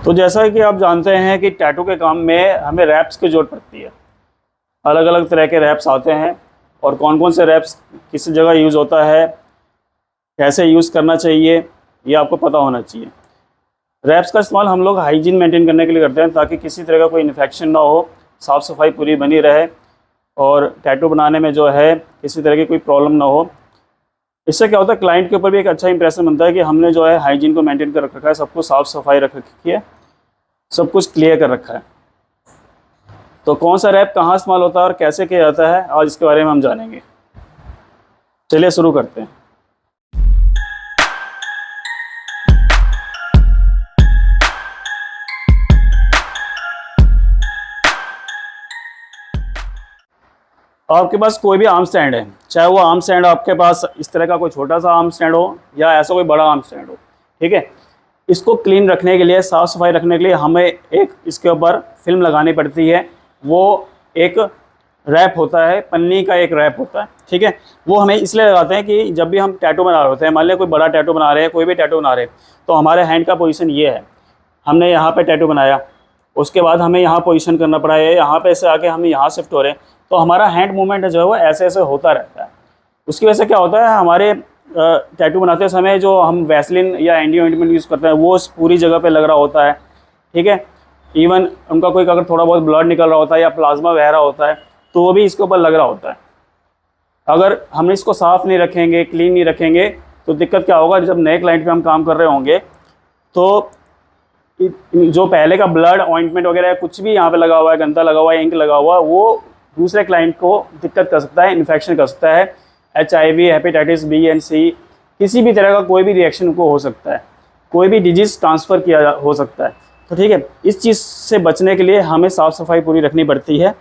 तो जैसा कि आप जानते हैं कि टैटू के काम में हमें रैप्स की ज़रूरत पड़ती है। अलग अलग तरह के रैप्स आते हैं और कौन कौन से रैप्स किस जगह यूज़ होता है, कैसे यूज़ करना चाहिए, ये आपको पता होना चाहिए। रैप्स का इस्तेमाल हम लोग हाइजीन मेंटेन करने के लिए करते हैं ताकि किसी तरह का कोई इन्फेक्शन ना हो, साफ़ सफाई पूरी बनी रहे और टैटू बनाने में जो है किसी तरह की कोई प्रॉब्लम ना हो। इससे क्या होता है, क्लाइंट के ऊपर भी एक अच्छा इंप्रेशन बनता है कि हमने जो है हाइजीन को मेंटेन कर रखा है, सब कुछ साफ़ सफाई रख रखी है, सब कुछ क्लियर कर रखा है। तो कौन सा रैप कहाँ इस्तेमाल होता है और कैसे किया जाता है, आज इसके बारे में हम जानेंगे। चलिए शुरू करते हैं। आपके पास कोई भी आर्म स्टैंड है, चाहे वो आर्म स्टैंड आपके पास इस तरह का कोई छोटा सा आर्म स्टैंड हो या ऐसा कोई बड़ा आर्म स्टैंड हो, ठीक है। इसको क्लीन रखने के लिए, साफ़ सफाई रखने के लिए हमें एक इसके ऊपर फिल्म लगानी पड़ती है। वो एक रैप होता है, पन्नी का एक रैप होता है, ठीक है। वो हमें इसलिए लगाते हैं कि जब भी हम टैटू बना रहे होते हैं, मान लिया कोई बड़ा टैटू बना रहे हैं, कोई भी टैटू बना रहे हैं, तो हमारे हैंड का पोजीशन ये है। हमने यहाँ पे टैटू बनाया, उसके बाद हमें यहाँ पोजीशन करना पड़ा है, यहाँ पे से आके हम यहाँ शिफ्ट हो रहे हैं, तो हमारा हैंड मूवमेंट जो है वो ऐसे ऐसे होता रहता है। उसकी वजह से क्या होता है, हमारे टैटू बनाते समय जो हम वैसलिन या एंटी ऑइंटमेंट यूज़ करते हैं वो पूरी जगह पे लग रहा होता है, ठीक है। इवन उनका कोई अगर थोड़ा बहुत ब्लड निकल रहा होता है या प्लाज्मा बह रहा होता है तो वो भी इसके ऊपर लग रहा होता है। अगर हम इसको साफ़ नहीं रखेंगे, क्लीन नहीं रखेंगे, तो दिक्कत क्या होगा, जब नए क्लाइंट पे हम काम कर रहे होंगे तो जो पहले का ब्लड ऑइंटमेंट वगैरह कुछ भी यहाँ पे लगा हुआ है, गंदा लगा हुआ है, इंक लगा हुआ है, वो दूसरे क्लाइंट को दिक्कत कर सकता है, इन्फेक्शन कर सकता है। HIV, hepatitis B and C, किसी भी तरह का कोई भी रिएक्शन को हो सकता है, कोई भी डिजीज़ ट्रांसफ़र किया हो सकता है। तो ठीक है, इस चीज़ से बचने के लिए हमें साफ़ सफाई पूरी रखनी पड़ती है,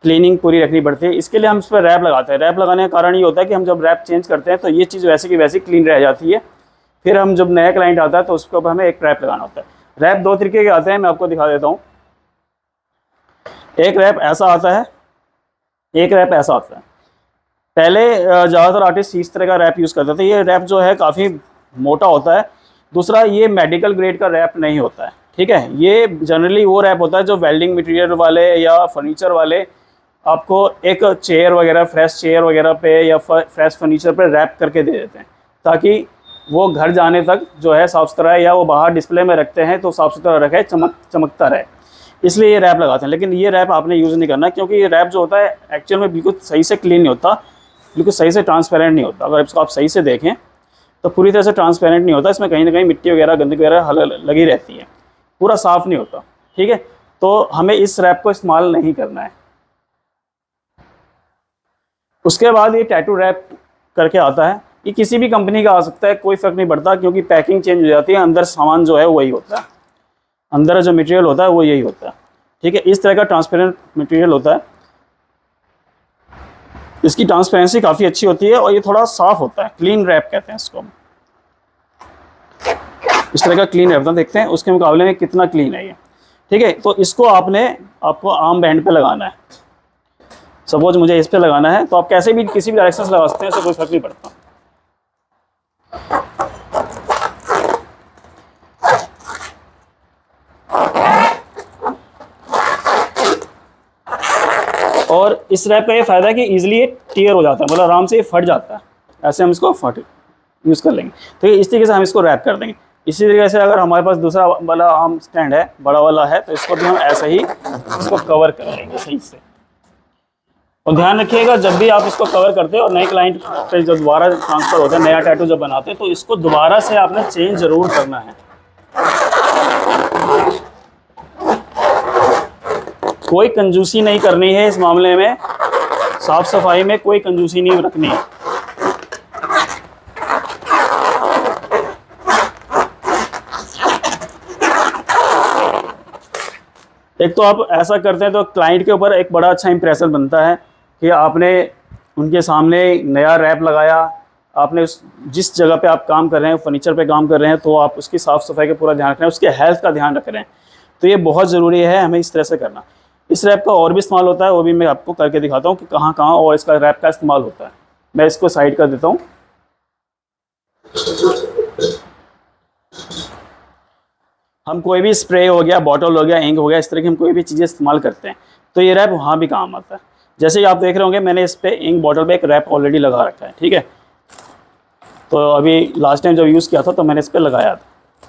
क्लीनिंग पूरी रखनी पड़ती है। इसके लिए हम इस पर रैप लगाते हैं। रैप लगाने का कारण ये होता है कि हम जब रैप चेंज करते हैं तो ये चीज़ वैसे की वैसी क्लीन रह जाती है। फिर हम जब नया क्लाइंट आता है तो उसके ऊपर हमें एक रैप लगाना होता है। रैप दो तरीके के आते हैं, मैं आपको दिखा देता हूँ। एक रैप ऐसा आता है, एक रैप ऐसा आता है। पहले ज़्यादातर आर्टिस्ट इस तरह का रैप यूज़ करते थे। ये रैप जो है काफ़ी मोटा होता है। दूसरा, ये मेडिकल ग्रेड का रैप नहीं होता है, ठीक है। ये जनरली वो रैप होता है जो वेल्डिंग मटेरियल वाले या फर्नीचर वाले आपको एक चेयर वगैरह, फ्रेश चेयर वगैरह पे या फ्रेश फर्नीचर पे रैप करके दे देते हैं ताकि वो घर जाने तक जो है साफ़ सुथरा है, या वो बाहर डिस्प्ले में रखते हैं तो साफ़ सुथरा रखे, चमकता रहे, इसलिए ये रैप लगाते हैं। लेकिन ये रैप आपने यूज़ नहीं करना, क्योंकि ये रैप जो होता है एक्चुअल में बिल्कुल सही से क्लीन नहीं होता, बिल्कुल सही से ट्रांसपेरेंट नहीं होता। अगर इसको आप सही से देखें तो पूरी तरह से ट्रांसपेरेंट नहीं होता, इसमें कहीं ना कहीं मिट्टी वगैरह, गंदगी वगैरह लगी रहती है, पूरा साफ़ नहीं होता, ठीक है। तो हमें इस रैप को इस्तेमाल नहीं करना है। उसके बाद ये टैटू रैप करके आता है। ये किसी भी कंपनी का आ सकता है, कोई फ़र्क नहीं पड़ता, क्योंकि पैकिंग चेंज हो जाती है, अंदर सामान जो है वही होता है, अंदर जो मटेरियल होता है वो यही होता है, ठीक है। इस तरह का ट्रांसपेरेंट मटेरियल होता है। इसकी ट्रांसपेरेंसी काफ़ी अच्छी होती है और ये थोड़ा साफ़ होता है, क्लीन रैप कहते हैं इसको। इस तरह का क्लीन रैप देखते हैं उसके मुकाबले में कितना क्लीन है ये, ठीक है। तो इसको आपको आर्म बैंड पे लगाना है। सपोज मुझे इस पे लगाना है, तो आप कैसे भी किसी भी डायरेक्शन से लगा सकते हैं, इससे कोई फर्क नहीं पड़ता। और इस रैप का ये फ़ायदा है कि ईजिली ये टीयर हो जाता है, मतलब आराम से ये फट जाता है। ऐसे हम इसको यूज़ कर लेंगे। तो इस तरीके से हम इसको रैप कर देंगे। इसी तरीके से अगर हमारे पास दूसरा वाला आर्म स्टैंड है, बड़ा वाला है, तो इसको भी हम ऐसे ही इसको कवर कर लेंगे सही से। और ध्यान रखिएगा, जब भी आप इसको कवर करते हैं और नए क्लाइंट पे जब दोबारा ट्रांसफ़र होता है, नया टैटू जब बनाते हैं, तो इसको दोबारा से आपने चेंज ज़रूर करना है। कोई कंजूसी नहीं करनी है इस मामले में, साफ़ सफाई में कोई कंजूसी नहीं रखनी है। एक तो आप ऐसा करते हैं तो क्लाइंट के ऊपर एक बड़ा अच्छा इंप्रेशन बनता है कि आपने उनके सामने नया रैप लगाया, आपने जिस जगह पे आप काम कर रहे हैं, फर्नीचर पे काम कर रहे हैं, तो आप उसकी साफ़ सफाई का पूरा ध्यान रख रहे हैं, उसके हेल्थ का ध्यान रख रहे हैं। तो ये बहुत ज़रूरी है हमें इस तरह से करना। इस रैप का और भी इस्तेमाल होता है, वो भी मैं आपको करके दिखाता हूँ कि कहाँ कहाँ और इसका रैप का इस्तेमाल होता है। मैं इसको साइड कर देता हूँ। हम कोई भी स्प्रे हो गया, बॉटल हो गया, इंक हो गया, इस तरह की हम कोई भी चीज़ें इस्तेमाल करते हैं तो ये रैप वहाँ भी काम आता है। जैसे आप देख रहे होंगे मैंने इस पर इंक बॉटल पे एक रैप ऑलरेडी लगा रखा है, ठीक है। तो अभी लास्ट टाइम जब यूज़ किया था तो मैंने इस पर लगाया था।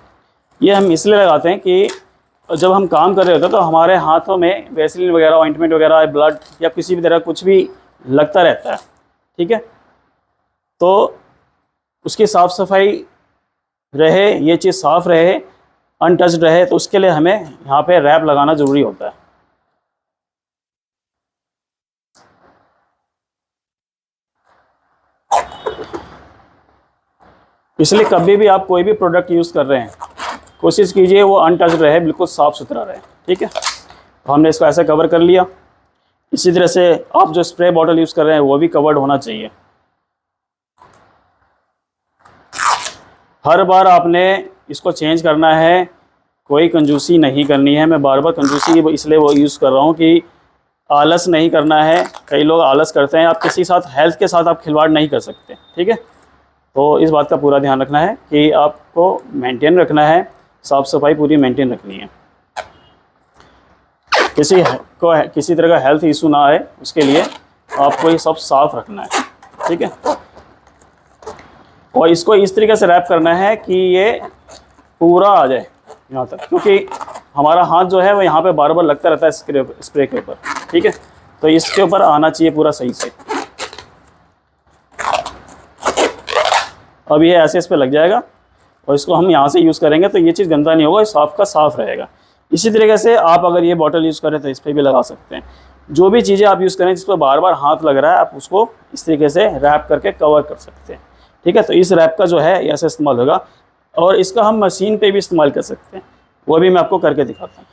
ये हम इसलिए लगाते हैं कि जब हम काम कर रहे होते हैं तो हमारे हाथों में वैसलीन वगैरह, ऑइंटमेंट वगैरह, ब्लड या किसी भी तरह कुछ भी लगता रहता है, ठीक है। तो उसकी साफ़ सफाई रहे, ये चीज़ साफ़ रहे, अनटच्ड रहे, तो उसके लिए हमें यहाँ पे रैप लगाना ज़रूरी होता है। इसलिए कभी भी आप कोई भी प्रोडक्ट यूज़ कर रहे हैं कोशिश कीजिए वो अनटच्ड रहे, बिल्कुल साफ़ सुथरा रहे, ठीक है। तो हमने इसको ऐसे कवर कर लिया। इसी तरह से आप जो स्प्रे बॉटल यूज़ कर रहे हैं वो भी कवर्ड होना चाहिए। हर बार आपने इसको चेंज करना है, कोई कंजूसी नहीं करनी है। मैं बार बार कंजूसी इसलिए वो यूज़ कर रहा हूँ कि आलस नहीं करना है। कई लोग आलस करते हैं, आप किसी साथ हेल्थ के साथ आप खिलवाड़ नहीं कर सकते, ठीक है। तो इस बात का पूरा ध्यान रखना है कि आपको मेंटेन रखना है, साफ़ सफाई पूरी मेंटेन रखनी है। किसी को किसी तरह का हेल्थ इशू ना आए उसके लिए आपको ये सब साफ़ रखना है, ठीक है। और इसको इस तरीके से रैप करना है कि ये पूरा आ जाए यहाँ तक, क्योंकि हमारा हाथ जो है वो यहाँ पे बार बार लगता रहता है स्प्रे के ऊपर, ठीक है। तो इसके ऊपर आना चाहिए पूरा सही से। अब ये ऐसे इस पर लग जाएगा और इसको हम यहाँ से यूज़ करेंगे तो ये चीज़ गंदा नहीं होगा, साफ़ का साफ़ रहेगा। इसी तरीके से आप अगर ये बॉटल यूज़ करें तो इस पर भी लगा सकते हैं। जो भी चीज़ें आप यूज़ करें जिस पर बार बार हाथ लग रहा है आप उसको इस तरीके से रैप करके कवर कर सकते हैं, ठीक है। तो इस रैप का जो है ऐसे इस्तेमाल होगा और इसका हम मशीन पे भी इस्तेमाल कर सकते हैं, वो भी मैं आपको करके दिखाता हूँ।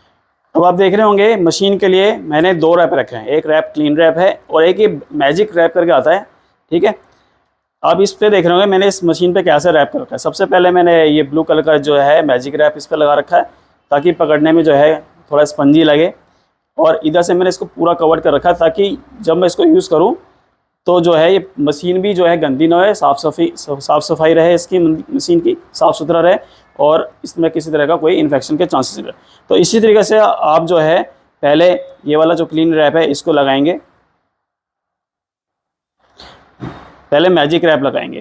अब आप देख रहे होंगे मशीन के लिए मैंने 2 रैप रखे हैं, एक रैप क्लीन रैप है और एक ये मैजिक रैप करके आता है, ठीक है। अब इस पे देख रहे होंगे मैंने इस मशीन पे कैसे रैप कर रखा है। सबसे पहले मैंने ये ब्लू कलर का जो है मैजिक रैप इस पर लगा रखा है ताकि पकड़ने में जो है थोड़ा स्पंजी लगे, और इधर से मैंने इसको पूरा कवर कर रखा है ताकि जब मैं इसको यूज़ करूँ तो जो है ये मशीन भी जो है गंदी ना हो, साफ़ सफाई रहे, इसकी मशीन की साफ़ सुथरा रहे और इसमें किसी तरह का कोई इन्फेक्शन के चांसेस नहीं रहे। तो इसी तरीके से आप जो है पहले ये वाला जो क्लीन रैप है इसको लगाएंगे, पहले मैजिक रैप लगाएंगे,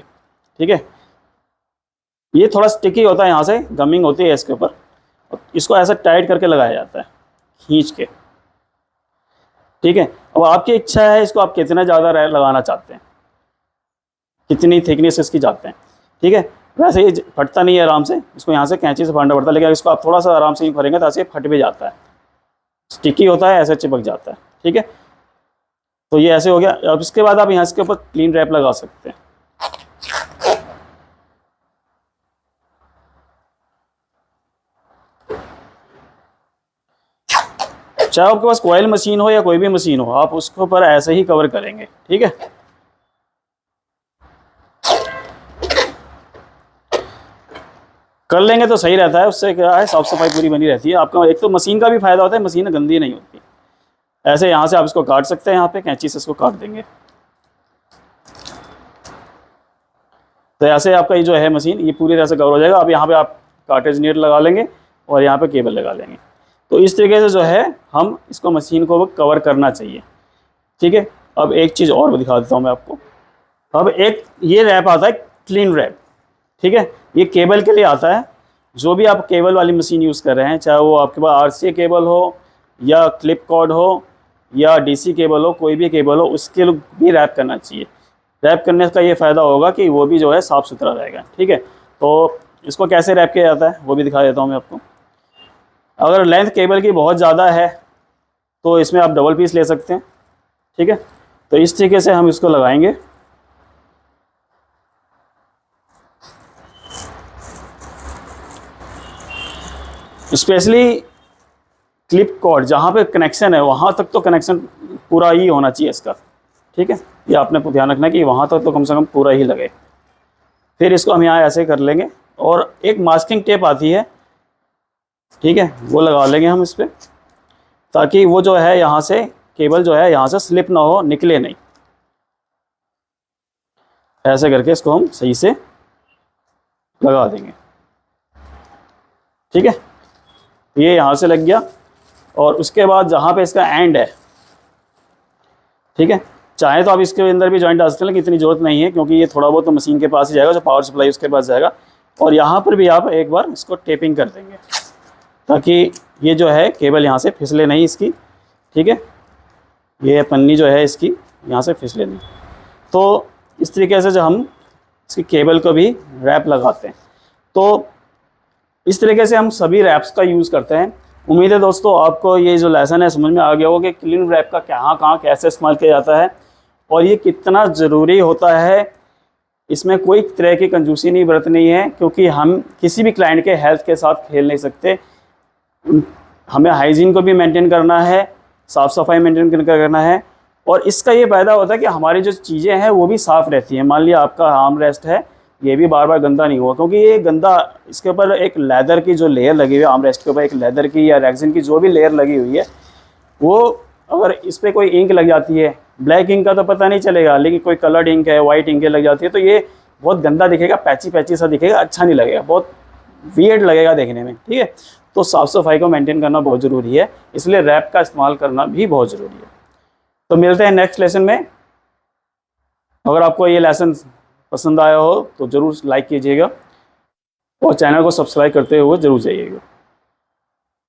ठीक है। ये थोड़ा स्टिकी होता है, यहाँ से गमिंग होती है इसके ऊपर, इसको ऐसा टाइट करके लगाया जाता है खींच के, ठीक है। अब आपकी इच्छा है इसको आप कितना ज़्यादा लगाना चाहते हैं, कितनी थिकनेस इसकी चाहते हैं, ठीक है। वैसे ये फटता नहीं है आराम से, इसको यहाँ से कैंची से फाड़ना पड़ता है, लेकिन इसको आप थोड़ा सा आराम से ही भरेंगे तो ऐसे फट भी जाता है, स्टिकी होता है, ऐसे चिपक जाता है, ठीक है। तो ये ऐसे हो गया। अब इसके बाद आप यहाँ इसके ऊपर क्लीन रैप लगा सकते हैं। चाहे आपके पास कॉइल मशीन हो या कोई भी मशीन हो, आप उसके ऊपर ऐसे ही कवर करेंगे, ठीक है। कर लेंगे तो सही रहता है, उससे क्या है साफ़ सफाई पूरी बनी रहती है। आपका एक तो मशीन का भी फ़ायदा होता है, मशीन गंदी नहीं होती। ऐसे यहाँ से आप इसको काट सकते हैं, यहाँ पे कैंची से इसको काट देंगे तो ऐसे आपका ये जो है मशीन ये पूरी तरह से कवर हो जाएगा। अब यहाँ पे आप कार्टेज नीड लगा लेंगे और यहाँ पे केबल लगा लेंगे। तो इस तरीके से जो है हम इसको मशीन को कवर करना चाहिए, ठीक है। अब एक चीज़ और दिखा देता हूँ मैं आपको। अब एक ये रैप आता है क्लीन रैप, ठीक है। ये केबल के लिए आता है। जो भी आप केबल वाली मशीन यूज़ कर रहे हैं, चाहे वो आपके पास RCA केबल हो या क्लिप कॉर्ड हो या DC केबल हो, कोई भी केबल हो, उसके लिए भी रैप करना चाहिए। रैप करने का ये फ़ायदा होगा कि वो भी जो है साफ़ सुथरा रहेगा, ठीक है। तो इसको कैसे रैप किया जाता है वो भी दिखा देता हूँ मैं आपको। अगर लेंथ केबल की बहुत ज़्यादा है तो इसमें आप डबल पीस ले सकते हैं, ठीक है। तो इस तरीके से हम इसको लगाएंगे। स्पेशली क्लिप कॉर्ड जहाँ पे कनेक्शन है वहाँ तक तो कनेक्शन पूरा ही होना चाहिए इसका, ठीक है। ये आपने ध्यान रखना है कि वहाँ तक तो कम से कम पूरा ही लगे। फिर इसको हम यहाँ ऐसे कर लेंगे और एक मास्किंग टेप आती है, ठीक है, वो लगा लेंगे हम इस पर ताकि वो जो है यहाँ से केबल जो है यहाँ से स्लिप ना हो, निकले नहीं। ऐसे करके इसको हम सही से लगा देंगे, ठीक है। ये यहाँ से लग गया, और उसके बाद जहाँ पे इसका एंड है, ठीक है, चाहे तो आप इसके अंदर भी जॉइंट डाल सकते हैं, लेकिन इतनी ज़रूरत नहीं है क्योंकि ये थोड़ा बहुत तो मशीन के पास ही जाएगा, जो पावर सप्लाई उसके पास जाएगा। और यहाँ पर भी आप एक बार इसको टेपिंग कर देंगे ताकि ये जो है केबल यहाँ से फिसले नहीं इसकी, ठीक है, ये पन्नी जो है इसकी यहाँ से फिसले नहीं। तो इस तरीके से जो हम इसकी केबल को भी रैप लगाते हैं, तो इस तरीके से हम सभी रैप्स का यूज़ करते हैं। उम्मीद है दोस्तों आपको ये जो लेसन है समझ में आ गया होगा कि क्लीन रैप का कहाँ कैसे इस्तेमाल किया जाता है और ये कितना ज़रूरी होता है। इसमें कोई तरह की कंजूसी नहीं बरतनी है क्योंकि हम किसी भी क्लाइंट के हेल्थ के साथ खेल नहीं सकते। हमें हाइजीन को भी मेंटेन करना है, साफ़ सफाई मेंटेन करना है, और इसका ये फ़ायदा होता है कि हमारी जो चीज़ें हैं वो भी साफ़ रहती हैं। मान लिया आपका आर्म रेस्ट है, ये भी बार बार गंदा नहीं हुआ क्योंकि ये गंदा, इसके ऊपर एक लेदर की जो लेयर लगी हुई है, आर्म रेस्ट के ऊपर एक लेदर की या रेक्सिन की जो भी लेयर लगी हुई है, वो अगर इस पर कोई इंक लग जाती है, ब्लैक इंक का तो पता नहीं चलेगा, लेकिन कोई कलर्ड इंक है, वाइट इंक लग जाती है, तो ये बहुत गंदा दिखेगा, पैची पैची सा दिखेगा, अच्छा नहीं लगेगा, बहुत वियर्ड लगेगा देखने में, ठीक है। तो साफ़ सफाई को मेंटेन करना बहुत ज़रूरी है, इसलिए रैप का इस्तेमाल करना भी बहुत ज़रूरी है। तो मिलते हैं नेक्स्ट लेसन में। अगर आपको ये लेसन पसंद आया हो तो ज़रूर लाइक कीजिएगा और चैनल को सब्सक्राइब करते हुए ज़रूर जाइएगा।